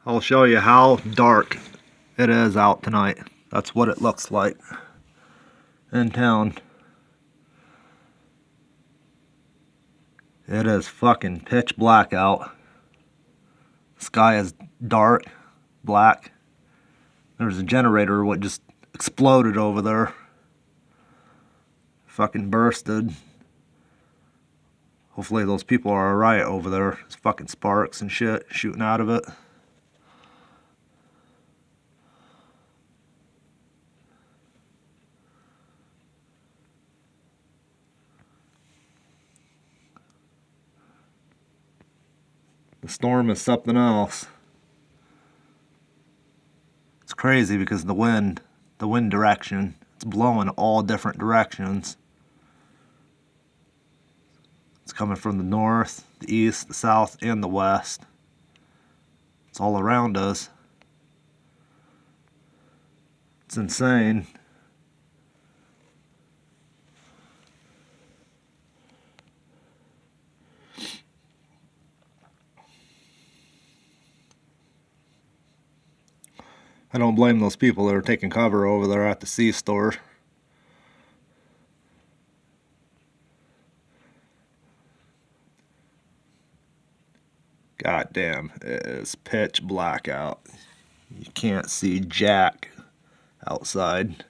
I'll show you how dark it is out tonight. That's what it looks like in town. It is fucking pitch black out. The sky is dark, black. There's a generator what just exploded over there. Fucking bursted. Hopefully those people are alright over there. There's fucking sparks and shit shooting out of it. The storm is something else. It's crazy because the wind direction, it's blowing all different directions. It's coming from the north, the east, the south, and the west. It's all around us. It's insane. I don't blame those people that are taking cover over there at the C-store. God damn, it is pitch black out. You can't see jack outside.